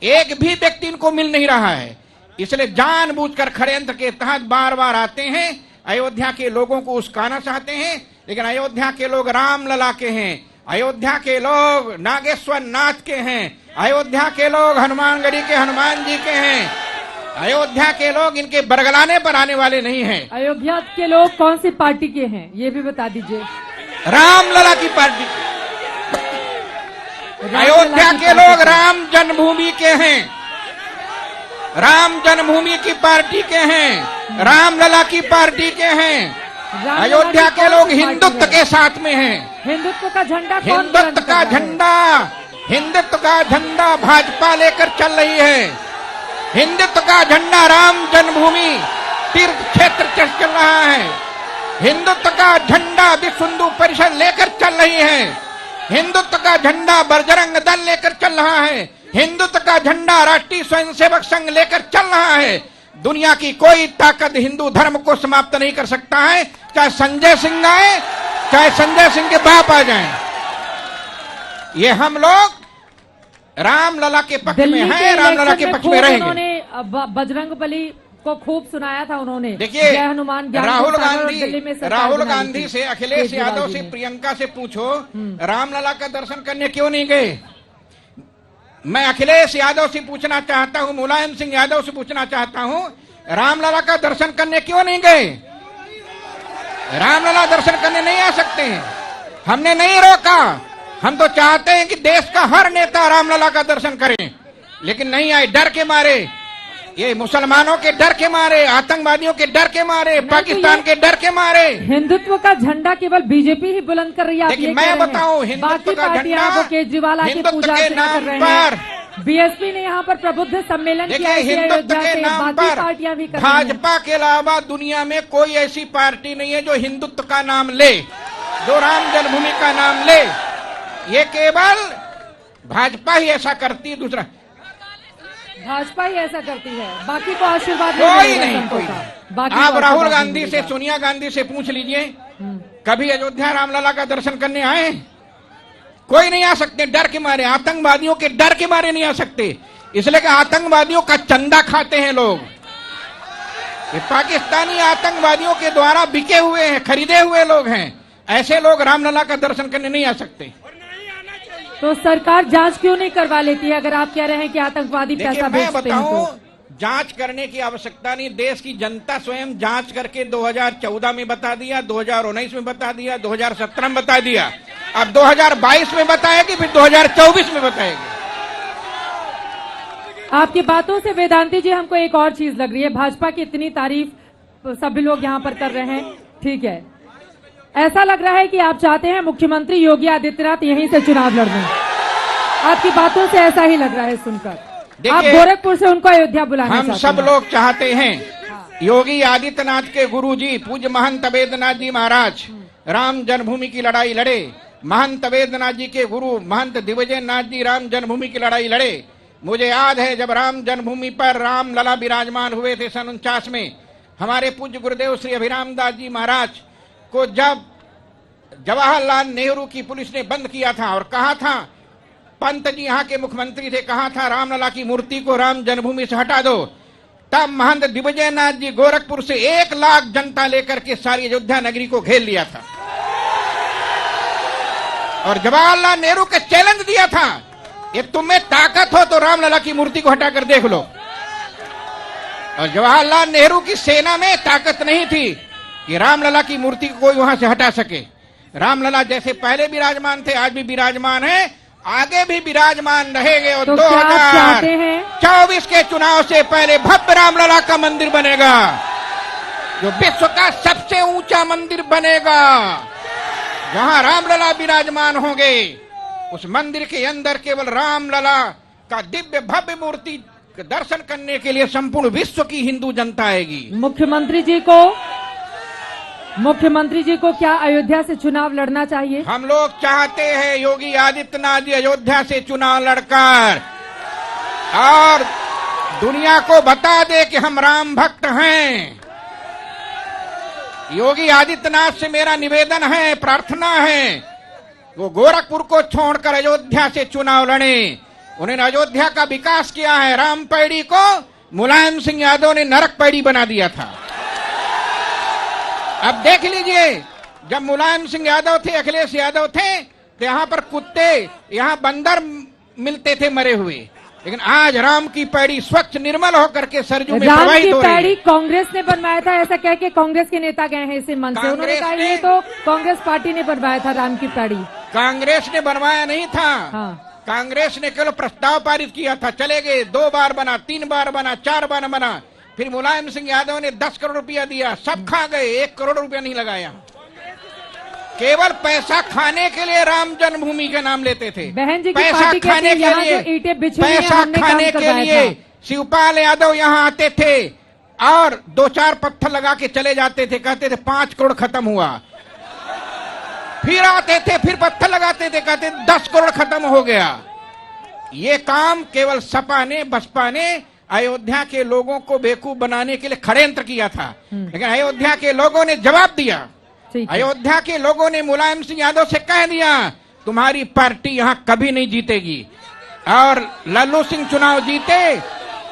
एक भी व्यक्ति इनको मिल नहीं रहा है। इसलिए जानबूझकर षड्यंत्र के तहत बार बार आते हैं, अयोध्या के लोगों को उस्काना चाहते हैं। लेकिन अयोध्या के लोग रामलला के हैं, अयोध्या के लोग नागेश्वर नाथ के हैं, अयोध्या के लोग हनुमानगढ़ी के हनुमान जी के हैं, अयोध्या के लोग इनके बरगलाने पर आने वाले नहीं हैं। अयोध्या के लोग कौन सी पार्टी के हैं ये भी बता दीजिए। रामलला की पार्टी। अयोध्या के लोग राम जन्मभूमि के हैं, राम जन्मभूमि की पार्टी के हैं, रामलला की पार्टी के हैं। अयोध्या के लोग हिंदुत्व के साथ में हैं। हिंदुत्व का झंडा कौन हिंदुत्व का झंडा, हिंदुत्व का झंडा भाजपा लेकर चल रही है। हिंदुत्व का झंडा राम जन्मभूमि तीर्थ क्षेत्र चल रहा है। हिंदुत्व का झंडा विश्व हिंदू परिषद लेकर चल रही है। हिंदुत्व का झंडा बजरंग दल लेकर चल रहा है। हिंदुत्व का झंडा राष्ट्रीय स्वयंसेवक संघ लेकर चल रहा है। दुनिया की कोई ताकत हिंदू धर्म को समाप्त नहीं कर सकता है, चाहे संजय सिंह आए, चाहे संजय सिंह के बाप आ जाएं। ये हम लोग रामलला के पक्ष में हैं, रामलला के पक्ष में रहेंगे। उन्होंने बजरंगबली को खूब सुनाया था। उन्होंने देखिए, हनुमान राहुल गांधी से, अखिलेश यादव से, प्रियंका से पूछो रामलला का दर्शन करने क्यों नहीं गए। मैं अखिलेश यादव से पूछना चाहता हूं, मुलायम सिंह यादव से पूछना चाहता हूं रामलला का दर्शन करने क्यों नहीं गए? रामलला दर्शन करने नहीं आ सकते हैं? हमने नहीं रोका। हम तो चाहते हैं कि देश का हर नेता रामलला का दर्शन करे, लेकिन नहीं आए, डर के मारे। ये मुसलमानों के डर के मारे, आतंकवादियों के डर के मारे, पाकिस्तान के डर के मारे। हिंदुत्व का झंडा केवल बीजेपी ही बुलंद कर रही है। देखिए मैं बताऊं, हिंदुत्व का झंडा वो केजरीवाल आके हिंदुत्व पूजा के अर्चना कर नाम रहे पर, हैं। बीएसपी ने यहाँ पर प्रबुद्ध सम्मेलन किया है हिंदुत्व के नाम पर पार्टियां भी कर रही हैं। भाजपा के अलावा दुनिया में कोई ऐसी पार्टी नहीं है जो हिंदुत्व का नाम ले, जो राम जन्मभूमि का नाम ले। ये केवल भाजपा ही ऐसा करती है, दूसरा भाजपा ही ऐसा करती है, बाकी को आशीर्वाद कोई नहीं, कोई का। नहीं। बाकी आप को राहुल आशीर्वाद गांधी नहीं से, मिलेगा। सोनिया गांधी से पूछ लीजिए, कभी अयोध्या रामलला का दर्शन करने आए? कोई नहीं आ सकते, डर के मारे, आतंकवादियों के डर के मारे नहीं आ सकते। इसलिए कि आतंकवादियों का चंदा खाते हैं लोग। ये पाकिस्तानी आतंकवादियों के द्वारा बिके हुए हैं, खरीदे हुए लोग हैं। ऐसे लोग रामलला का दर्शन करने नहीं आ सकते। तो सरकार जांच क्यों नहीं करवा लेती है, अगर आप कह रहे हैं कि आतंकवादी देखिए पैसा मैं भेजते हैं बताऊं, तो? जांच करने की आवश्यकता नहीं। देश की जनता स्वयं जांच करके 2014 में बता दिया, 2019 में बता दिया, 2017 में बता दिया, अब 2022 में बताएगी, फिर 2024 में बताएगी। आपकी बातों से वेदांती जी हमको एक और चीज लग रही है। भाजपा की इतनी तारीफ सभी लोग यहाँ पर कर रहे हैं, ठीक है, ऐसा लग रहा है कि आप चाहते हैं मुख्यमंत्री योगी आदित्यनाथ यहीं से चुनाव लड़ लें। आपकी बातों से ऐसा ही लग रहा है सुनकर। आप गोरखपुर से उनको अयोध्या बुलाना हम सब लोग चाहते हैं योगी आदित्यनाथ के गुरुजी पूज्य महंत वेदनाथ जी महाराज राम जन्मभूमि की लड़ाई लड़े। महंत वेदनाथ जी के गुरु महंत दिग्विजय नाथ जी राम जन्मभूमि की लड़ाई लड़े। मुझे याद है जब राम जन्मभूमि पर रामलला विराजमान हुए थे सन 49 में, हमारे पूज्य गुरुदेव श्री अभिराम दास जी महाराज को जब जवाहरलाल नेहरू की पुलिस ने बंद किया था और कहा था, पंत जी यहाँ के मुख्यमंत्री थे, कहा था रामलला की मूर्ति को राम जन्मभूमि से हटा दो, तब महंत दिग्विजय नाथ जी गोरखपुर से 1 लाख जनता लेकर के सारी अयोध्या नगरी को घेर लिया था और जवाहरलाल नेहरू के चैलेंज दिया था, ये तुम्हें ताकत हो तो रामलला की मूर्ति को हटाकर देख लो। और जवाहरलाल नेहरू की सेना में ताकत नहीं थी कि रामलला की मूर्ति को कोई वहां से हटा सके। रामलला जैसे पहले विराजमान थे, आज भी विराजमान है, आगे भी विराजमान रहेंगे। और तो 2024 के चुनाव से पहले भव्य रामलला का मंदिर बनेगा, जो विश्व का सबसे ऊंचा मंदिर बनेगा, जहां रामलला विराजमान होंगे। उस मंदिर के अंदर केवल रामलला का दिव्य भव्य मूर्ति दर्शन करने के लिए संपूर्ण विश्व की हिंदू जनता आएगी। मुख्यमंत्री जी को क्या अयोध्या से चुनाव लड़ना चाहिए? हम लोग चाहते हैं योगी आदित्यनाथ जी अयोध्या से चुनाव लड़कर और दुनिया को बता दे कि हम राम भक्त हैं। योगी आदित्यनाथ से मेरा निवेदन है, प्रार्थना है, वो गोरखपुर को छोड़कर अयोध्या से चुनाव लड़े। उन्होंने अयोध्या का विकास किया है। राम पैड़ी को मुलायम सिंह यादव ने नरक पैड़ी बना दिया था। अब देख लीजिए, जब मुलायम सिंह यादव थे, अखिलेश यादव थे, तो यहाँ पर कुत्ते, यहाँ बंदर मिलते थे मरे हुए, लेकिन आज राम की पैड़ी स्वच्छ निर्मल होकर के सरजू में प्रवाहित हो रही है। पैड़ी कांग्रेस ने बनवाया था, ऐसा कह के कांग्रेस के नेता गए हैं इसी मन से। उन्होंने कहा ये तो कांग्रेस पार्टी ने बनवाया था राम की पैड़ी। कांग्रेस ने बनवाया नहीं था। हाँ। कांग्रेस ने केवल प्रस्ताव पारित किया था, चले गए, 2 बार बना, 3 बार बना, 4 बार बना। फिर मुलायम सिंह यादव ने 10 करोड़ रुपया दिया, सब खा गए, 1 करोड़ रुपया नहीं लगाया। केवल पैसा खाने के लिए राम जन्मभूमि का नाम लेते थे। बहन जी की पैसा पार्टी खाने के लिए, पैसा खाने के लिए शिवपाल यादव यहाँ आते थे और 2-4 पत्थर लगा के चले जाते थे, कहते थे 5 करोड़ खत्म हुआ। फिर आते थे, फिर पत्थर लगाते थे, कहते 10 करोड़ खत्म हो गया। ये काम केवल सपा ने, बसपा ने अयोध्या के लोगों को बेवकूफ बनाने के लिए षड्यंत्र किया था, लेकिन अयोध्या के लोगों ने जवाब दिया। अयोध्या के लोगों ने मुलायम सिंह यादव से कह दिया, तुम्हारी पार्टी यहाँ कभी नहीं जीतेगी। और लल्लू सिंह चुनाव जीते,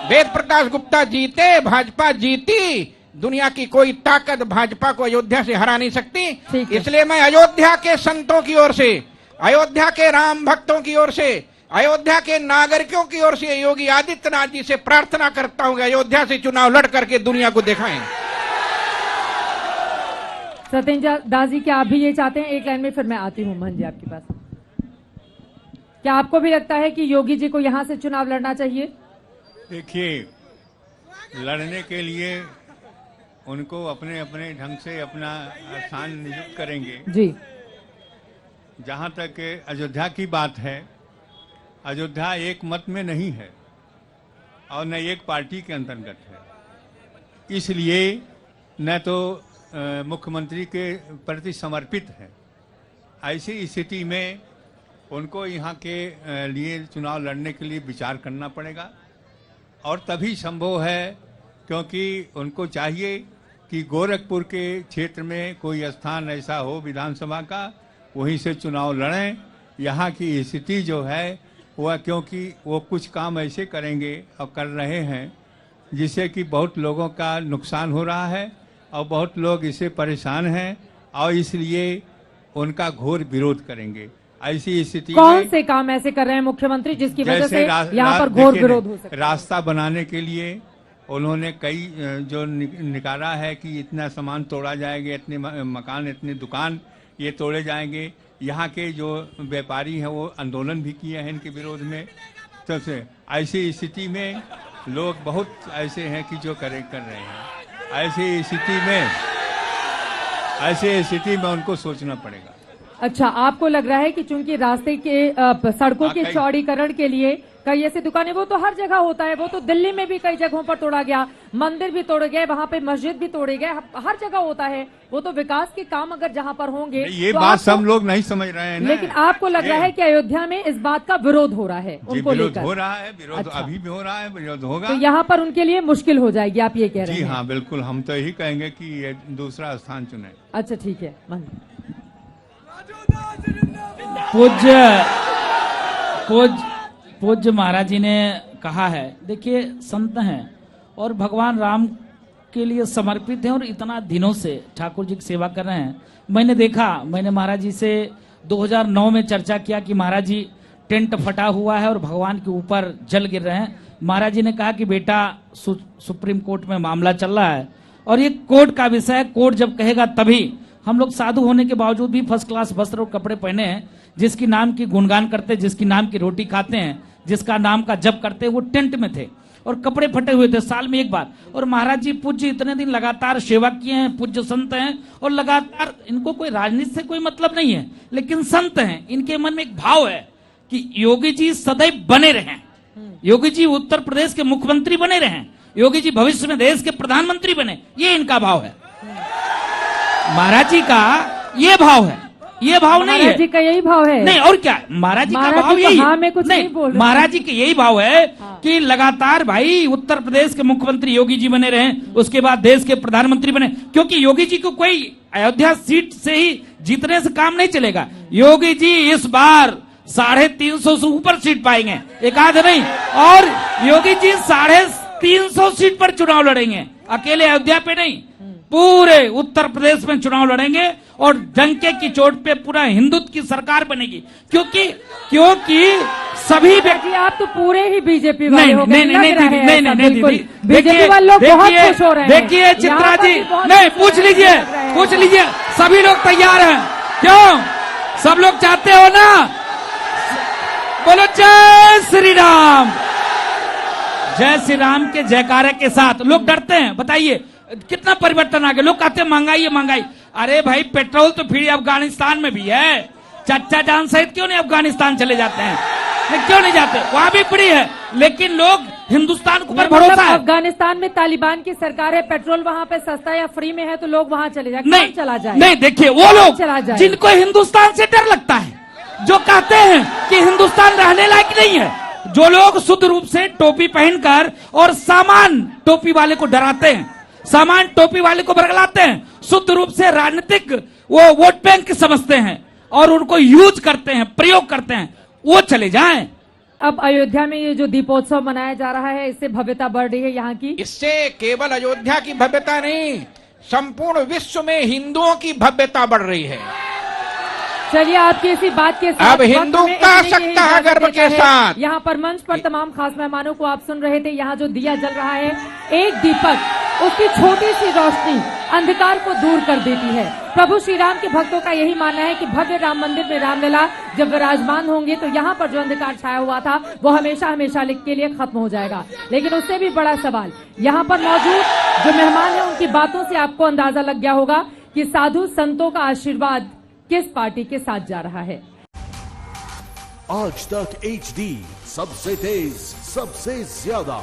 वेद प्रकाश गुप्ता जीते, भाजपा जीती। दुनिया की कोई ताकत भाजपा को अयोध्या से हरा नहीं सकती। इसलिए मैं अयोध्या के संतों की ओर से, अयोध्या के राम भक्तों की ओर से, अयोध्या के नागरिकों की ओर से योगी आदित्यनाथ जी से प्रार्थना करता हूं कि अयोध्या से चुनाव लड़ करके दुनिया को दिखाएं। सत्येंद्र दास जी, क्या आप भी ये चाहते हैं? एक लाइन में फिर मैं आती हूँ मोहन जी आपके पास। क्या आपको भी लगता है कि योगी जी को यहां से चुनाव लड़ना चाहिए? देखिए, लड़ने के लिए उनको अपने अपने ढंग से अपना स्थान नियुक्त करेंगे जी। जहां तक अयोध्या की बात है, अयोध्या एक मत में नहीं है और न एक पार्टी के अंतर्गत है, इसलिए न तो मुख्यमंत्री के प्रति समर्पित है। ऐसी स्थिति में उनको यहाँ के लिए चुनाव लड़ने के लिए विचार करना पड़ेगा और तभी संभव है, क्योंकि उनको चाहिए कि गोरखपुर के क्षेत्र में कोई स्थान ऐसा हो विधानसभा का, वहीं से चुनाव लड़ें। यहाँ की स्थिति जो है वह, क्योंकि वो कुछ काम ऐसे करेंगे और कर रहे हैं जिससे कि बहुत लोगों का नुकसान हो रहा है और बहुत लोग इससे परेशान हैं और इसलिए उनका घोर विरोध करेंगे। ऐसी स्थिति कौन में से काम ऐसे कर रहे हैं मुख्यमंत्री जिसकी वजह जैसे से यहाँ पर घोर विरोध हो सकता है? रास्ता बनाने के लिए उन्होंने कई जो निकाला है कि इतना सामान तोड़ा जाएगा, इतने मकान, इतने दुकान ये तोड़े जाएंगे। यहाँ के जो व्यापारी हैं वो आंदोलन भी किए हैं इनके विरोध में। तो ऐसी स्थिति में लोग बहुत ऐसे हैं कि जो कर रहे हैं। ऐसी स्थिति में उनको सोचना पड़ेगा। अच्छा, आपको लग रहा है कि चूंकि रास्ते के सड़कों के चौड़ीकरण के लिए कई ऐसी दुकानें, वो तो हर जगह होता है, वो तो दिल्ली में भी कई जगहों पर तोड़ा गया, मंदिर भी तोड़े गए, वहां पे मस्जिद भी तोड़े गए, हर जगह होता है। वो तो विकास के काम अगर जहां पर होंगे ये तो बात सब लोग नहीं समझ रहे हैं ना। लेकिन आपको लग रहा है कि अयोध्या में इस बात का विरोध हो रहा है उनको विरोध लेकर? हो रहा है, विरोध अच्छा। अभी भी हो रहा है, विरोध होगा तो यहाँ पर उनके लिए मुश्किल हो जाएगी, आप ये कह रहे जी हैं? हाँ, बिल्कुल। हम तो यही कहेंगे कि ये दूसरा स्थान चुने। अच्छा, ठीक है। पूज्य महाराज जी ने कहा है, देखिए संत हैं और भगवान राम के लिए समर्पित हैं और इतना दिनों से ठाकुर जी की सेवा कर रहे हैं। मैंने महाराज जी से 2009 में चर्चा किया कि महाराज जी टेंट फटा हुआ है और भगवान के ऊपर जल गिर रहे हैं। महाराज जी ने कहा कि बेटा सुप्रीम कोर्ट में मामला चल रहा है और ये कोर्ट का विषय है, कोर्ट जब कहेगा तभी। हम लोग साधु होने के बावजूद भी फर्स्ट क्लास वस्त्र और कपड़े पहने हैं, जिसकी नाम की गुणगान करते, जिसकी नाम की रोटी खाते हैं, जिसका नाम का जप करते, वो टेंट में थे और कपड़े फटे हुए थे साल में एक बार। और महाराज जी पूज्य इतने दिन लगातार सेवा किए हैं, पूज्य संत हैं और लगातार, इनको कोई राजनीति से कोई मतलब नहीं है, लेकिन संत हैं। इनके मन में एक भाव है कि योगी जी सदैव बने रहें, योगी जी उत्तर प्रदेश के मुख्यमंत्री बने रहें, योगी जी भविष्य में देश के प्रधानमंत्री बने, ये इनका भाव है। महाराज जी का ये भाव है, ये भाव नहीं है। महाराज जी का यही भाव है? नहीं, और क्या, महाराज जी का भाव यही हाँ, मैं कुछ नहीं बोल रही। महाराज जी का यही भाव है कि लगातार भाई उत्तर प्रदेश के मुख्यमंत्री योगी जी बने रहे, उसके बाद देश के प्रधानमंत्री बने, क्योंकि योगी जी को कोई अयोध्या सीट से ही जीतने से काम नहीं चलेगा। योगी जी इस बार 350 से ऊपर सीट पाएंगे, एक आध नहीं, और योगी जी 350 सीट पर चुनाव लड़ेंगे, अकेले अयोध्या पे नहीं, पूरे उत्तर प्रदेश में चुनाव लड़ेंगे और डंके की चोट पे पूरा हिंदुत्व की सरकार बनेगी। क्योंकि सभी व्यक्ति, आप तो पूरे ही बीजेपी वाले नहीं हो गए। नहीं नहीं दीदी, नहीं दीदी, बीजेपी वाले लोग बहुत खुश हो रहे हैं। देखिए चित्रा जी, नहीं, पूछ लीजिए, सभी लोग तैयार हैं। क्यों? सब लोग चाहते हो ना? बोलो जय श्री राम। जय श्री राम के जयकारे के साथ लोग डरते हैं। बताइए कितना परिवर्तन आ गया। लोग कहते हैं महंगाई है, महंगाई। अरे भाई, पेट्रोल तो फ्री अफगानिस्तान में भी है। चाचा जान सहित क्यों नहीं अफगानिस्तान चले जाते हैं? क्यों नहीं जाते? वहां भी फ्री है, लेकिन लोग हिंदुस्तान के ऊपर भरोसा है। अफगानिस्तान में तालिबान की सरकार है, पेट्रोल वहां पे सस्ता या फ्री में है, तो लोग वहां चले जाए। नहीं चला जाए? नहीं, देखिए वो लोग जिनको हिंदुस्तान से डर लगता है, जो कहते हैं कि हिंदुस्तान रहने लायक नहीं है, जो लोग शुद्ध रूप से टोपी पहनकर और सामान टोपी वाले को डराते हैं, सामान टोपी वाले को बरगलाते हैं, शुद्ध रूप से राजनीतिक वो वोट बैंक समझते हैं और उनको यूज करते हैं, प्रयोग करते हैं, वो चले जाएं। अब अयोध्या में ये जो दीपोत्सव मनाया जा रहा है, इससे भव्यता बढ़ रही है यहाँ की। इससे केवल अयोध्या की भव्यता नहीं, संपूर्ण विश्व में हिंदुओं की भव्यता बढ़ रही है। चलिए आपकी इसी बात के साथ अब हिंदू वक्त में कह इतनी ही सकता है इजाजत गर्व देता के है। साथ। यहाँ पर मंच पर तमाम खास मेहमानों को आप सुन रहे थे। यहाँ जो दिया जल रहा है, एक दीपक उसकी छोटी सी रोशनी अंधकार को दूर कर देती है। प्रभु श्री राम के भक्तों का यही मानना है कि भव्य राम मंदिर में रामलला जब विराजमान होंगे तो यहाँ पर जो अंधकार छाया हुआ था वो हमेशा हमेशा के लिए खत्म हो जाएगा। लेकिन उससे भी बड़ा सवाल, यहाँ पर मौजूद जो मेहमान है उनकी बातों से आपको अंदाजा लग गया होगा कि साधु संतों का आशीर्वाद किस पार्टी के साथ जा रहा है। आज तक HD सबसे तेज सबसे ज्यादा।